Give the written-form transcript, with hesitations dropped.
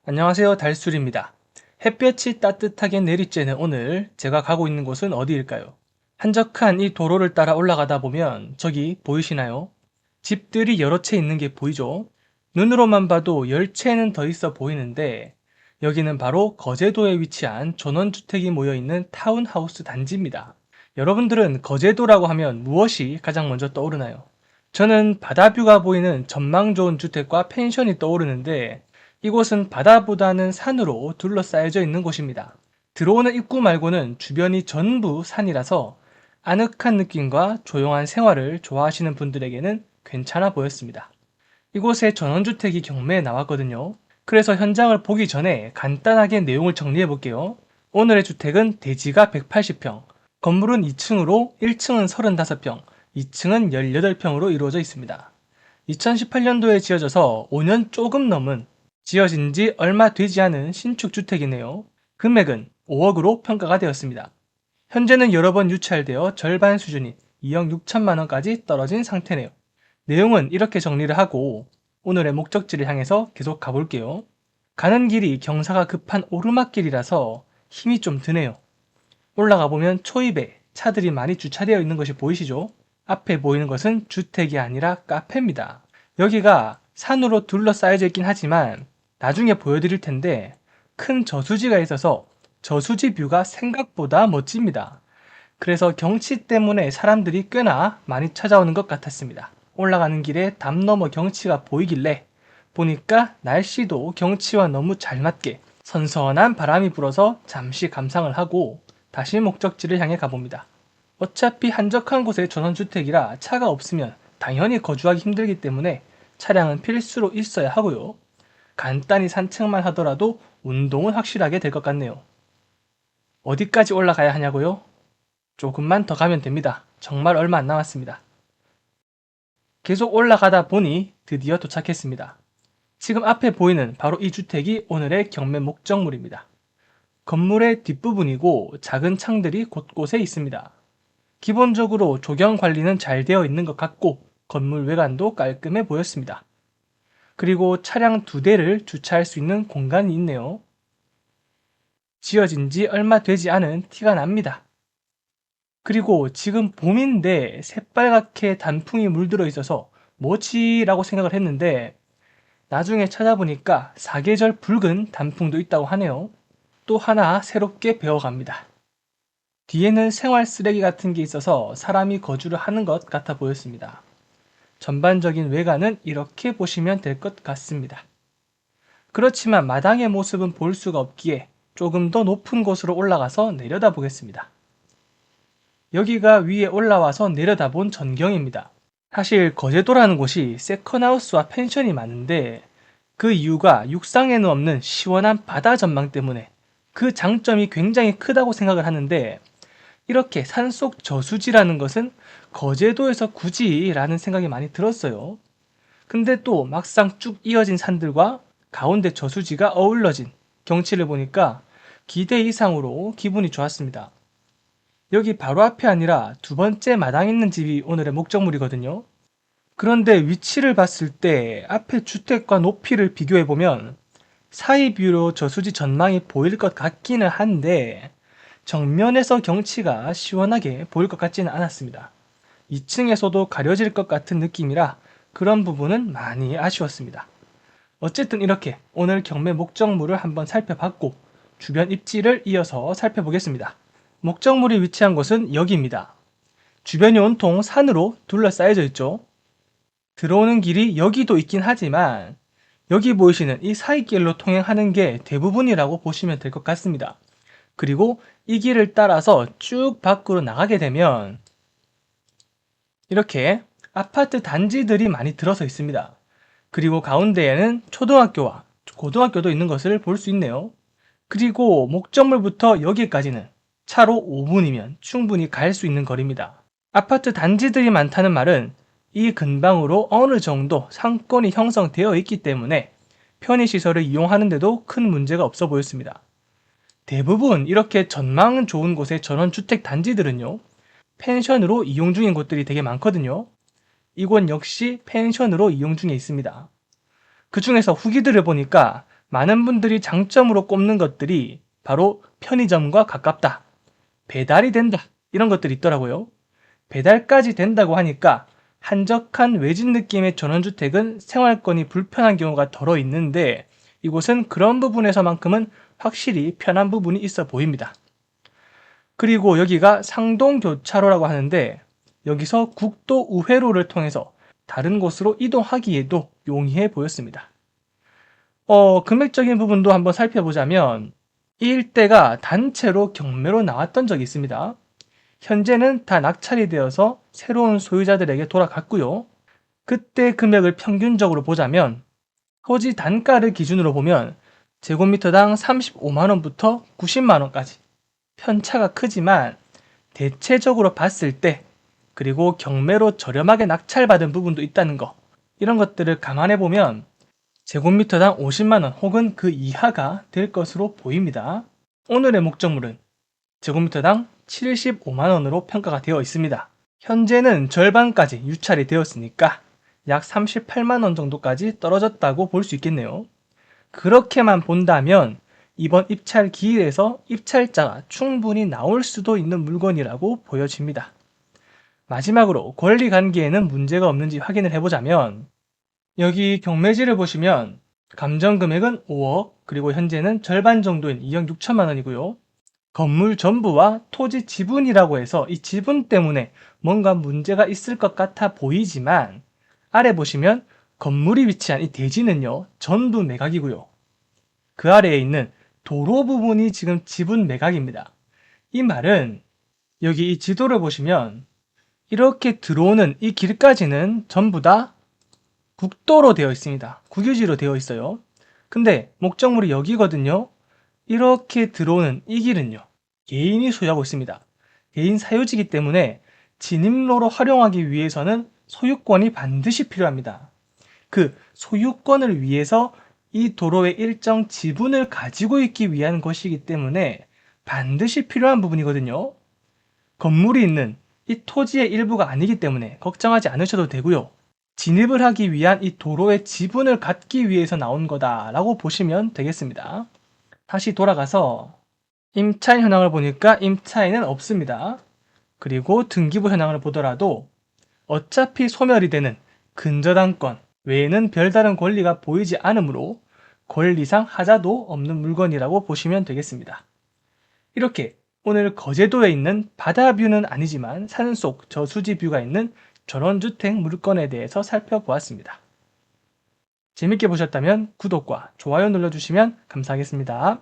안녕하세요, 달술입니다. 햇볕이 따뜻하게 내리쬐는 오늘 제가 가고 있는 곳은 어디일까요? 한적한 이 도로를 따라 올라가다 보면 저기 보이시나요? 집들이 여러 채 있는 게 보이죠? 눈으로만 봐도 10채는 더 있어 보이는데 여기는 바로 거제도에 위치한 전원주택이 모여있는 타운하우스 단지입니다. 여러분들은 거제도라고 하면 무엇이 가장 먼저 떠오르나요? 저는 바다뷰가 보이는 전망 좋은 주택과 펜션이 떠오르는데 이곳은 바다보다는 산으로 둘러싸여져 있는 곳입니다. 들어오는 입구 말고는 주변이 전부 산이라서 아늑한 느낌과 조용한 생활을 좋아하시는 분들에게는 괜찮아 보였습니다. 이곳에 전원주택이 경매에 나왔거든요. 그래서 현장을 보기 전에 간단하게 내용을 정리해 볼게요. 오늘의 주택은 대지가 180평, 건물은 2층으로 1층은 35평, 2층은 18평으로 이루어져 있습니다. 2018년도에 지어져서 5년 조금 넘은 지어진 지 얼마 되지 않은 신축 주택이네요. 금액은 5억으로 평가가 되었습니다. 현재는 여러 번 유찰되어 절반 수준인 2억 6천만 원까지 떨어진 상태네요. 내용은 이렇게 정리를 하고 오늘의 목적지를 향해서 계속 가볼게요. 가는 길이 경사가 급한 오르막길이라서 힘이 좀 드네요. 올라가 보면 초입에 차들이 많이 주차되어 있는 것이 보이시죠? 앞에 보이는 것은 주택이 아니라 카페입니다. 여기가 산으로 둘러싸여져 있긴 하지만 나중에 보여드릴 텐데 큰 저수지가 있어서 저수지 뷰가 생각보다 멋집니다. 그래서 경치 때문에 사람들이 꽤나 많이 찾아오는 것 같았습니다. 올라가는 길에 담 너머 경치가 보이길래 보니까 날씨도 경치와 너무 잘 맞게 선선한 바람이 불어서 잠시 감상을 하고 다시 목적지를 향해 가봅니다. 어차피 한적한 곳에 전원주택이라 차가 없으면 당연히 거주하기 힘들기 때문에 차량은 필수로 있어야 하고요. 간단히 산책만 하더라도 운동은 확실하게 될 것 같네요. 어디까지 올라가야 하냐고요? 조금만 더 가면 됩니다. 정말 얼마 안 남았습니다. 계속 올라가다 보니 드디어 도착했습니다. 지금 앞에 보이는 바로 이 주택이 오늘의 경매 목적물입니다. 건물의 뒷부분이고 작은 창들이 곳곳에 있습니다. 기본적으로 조경 관리는 잘 되어 있는 것 같고 건물 외관도 깔끔해 보였습니다. 그리고 차량 2대를 주차할 수 있는 공간이 있네요. 지어진 지 얼마 되지 않은 티가 납니다. 그리고 지금 봄인데 새빨갛게 단풍이 물들어 있어서 뭐지라고 생각을 했는데 나중에 찾아보니까 사계절 붉은 단풍도 있다고 하네요. 또 하나 새롭게 배워갑니다. 뒤에는 생활 쓰레기 같은 게 있어서 사람이 거주를 하는 것 같아 보였습니다. 전반적인 외관은 이렇게 보시면 될 것 같습니다. 그렇지만 마당의 모습은 볼 수가 없기에 조금 더 높은 곳으로 올라가서 내려다보겠습니다. 여기가 위에 올라와서 내려다본 전경입니다. 사실 거제도라는 곳이 세컨하우스와 펜션이 많은데 그 이유가 육상에는 없는 시원한 바다 전망 때문에 그 장점이 굉장히 크다고 생각을 하는데 이렇게 산속 저수지라는 것은 거제도에서 굳이 라는 생각이 많이 들었어요. 근데 또 막상 쭉 이어진 산들과 가운데 저수지가 어우러진 경치를 보니까 기대 이상으로 기분이 좋았습니다. 여기 바로 앞이 아니라 두 번째 마당에 있는 집이 오늘의 목적물이거든요. 그런데 위치를 봤을 때 앞에 주택과 높이를 비교해보면 사이 뷰로 저수지 전망이 보일 것 같기는 한데 정면에서 경치가 시원하게 보일 것 같지는 않았습니다. 2층에서도 가려질 것 같은 느낌이라 그런 부분은 많이 아쉬웠습니다. 어쨌든 이렇게 오늘 경매 목적물을 한번 살펴봤고 주변 입지를 이어서 살펴보겠습니다. 목적물이 위치한 곳은 여기입니다. 주변이 온통 산으로 둘러싸여져 있죠. 들어오는 길이 여기도 있긴 하지만 여기 보이시는 이 사이길로 통행하는 게 대부분이라고 보시면 될 것 같습니다. 그리고 이 길을 따라서 쭉 밖으로 나가게 되면 이렇게 아파트 단지들이 많이 들어서 있습니다. 그리고 가운데에는 초등학교와 고등학교도 있는 것을 볼 수 있네요. 그리고 목적물부터 여기까지는 차로 5분이면 충분히 갈 수 있는 거리입니다. 아파트 단지들이 많다는 말은 이 근방으로 어느 정도 상권이 형성되어 있기 때문에 편의시설을 이용하는데도 큰 문제가 없어 보였습니다. 대부분 이렇게 전망 좋은 곳의 전원주택 단지들은요, 펜션으로 이용 중인 곳들이 되게 많거든요. 이곳 역시 펜션으로 이용 중에 있습니다. 그 중에서 후기들을 보니까 많은 분들이 장점으로 꼽는 것들이 바로 편의점과 가깝다, 배달이 된다, 이런 것들이 있더라고요. 배달까지 된다고 하니까 한적한 외진 느낌의 전원주택은 생활권이 불편한 경우가 덜어 있는데, 이곳은 그런 부분에서만큼은 확실히 편한 부분이 있어 보입니다. 그리고 여기가 상동교차로라고 하는데, 여기서 국도 우회로를 통해서 다른 곳으로 이동하기에도 용이해 보였습니다. 금액적인 부분도 한번 살펴보자면 이 일대가 단체로 경매로 나왔던 적이 있습니다. 현재는 다 낙찰이 되어서 새로운 소유자들에게 돌아갔고요. 그때 금액을 평균적으로 보자면 토지 단가를 기준으로 보면 제곱미터당 35만원부터 90만원까지 편차가 크지만, 대체적으로 봤을 때 그리고 경매로 저렴하게 낙찰받은 부분도 있다는 거, 이런 것들을 감안해 보면 제곱미터당 50만원 혹은 그 이하가 될 것으로 보입니다. 오늘의 목적물은 제곱미터당 75만원으로 평가가 되어 있습니다. 현재는 절반까지 유찰이 되었으니까 약 38만원 정도까지 떨어졌다고 볼 수 있겠네요. 그렇게만 본다면 이번 입찰 기일에서 입찰자가 충분히 나올 수도 있는 물건이라고 보여집니다. 마지막으로 권리관계에는 문제가 없는지 확인을 해보자면, 여기 경매지를 보시면 감정 금액은 5억, 그리고 현재는 절반 정도인 2억 6천만 원이고요. 건물 전부와 토지 지분이라고 해서 이 지분 때문에 뭔가 문제가 있을 것 같아 보이지만, 아래 보시면 건물이 위치한 이 대지는요, 전부 매각이고요. 그 아래에 있는 도로 부분이 지금 지분 매각입니다. 이 말은 여기 이 지도를 보시면 이렇게 들어오는 이 길까지는 전부 다 국도로 되어 있습니다. 국유지로 되어 있어요. 근데 목적물이 여기거든요. 이렇게 들어오는 이 길은요, 개인이 소유하고 있습니다. 개인 사유지이기 때문에 진입로로 활용하기 위해서는 소유권이 반드시 필요합니다. 그 소유권을 위해서 이 도로의 일정 지분을 가지고 있기 위한 것이기 때문에 반드시 필요한 부분이거든요. 건물이 있는 이 토지의 일부가 아니기 때문에 걱정하지 않으셔도 되고요. 진입을 하기 위한 이 도로의 지분을 갖기 위해서 나온 거다라고 보시면 되겠습니다. 다시 돌아가서 임차인 현황을 보니까 임차인은 없습니다. 그리고 등기부 현황을 보더라도 어차피 소멸이 되는 근저당권 외에는 별다른 권리가 보이지 않으므로 권리상 하자도 없는 물건이라고 보시면 되겠습니다. 이렇게 오늘 거제도에 있는 바다뷰는 아니지만 산속 저수지 뷰가 있는 전원주택 물건에 대해서 살펴보았습니다. 재밌게 보셨다면 구독과 좋아요 눌러주시면 감사하겠습니다.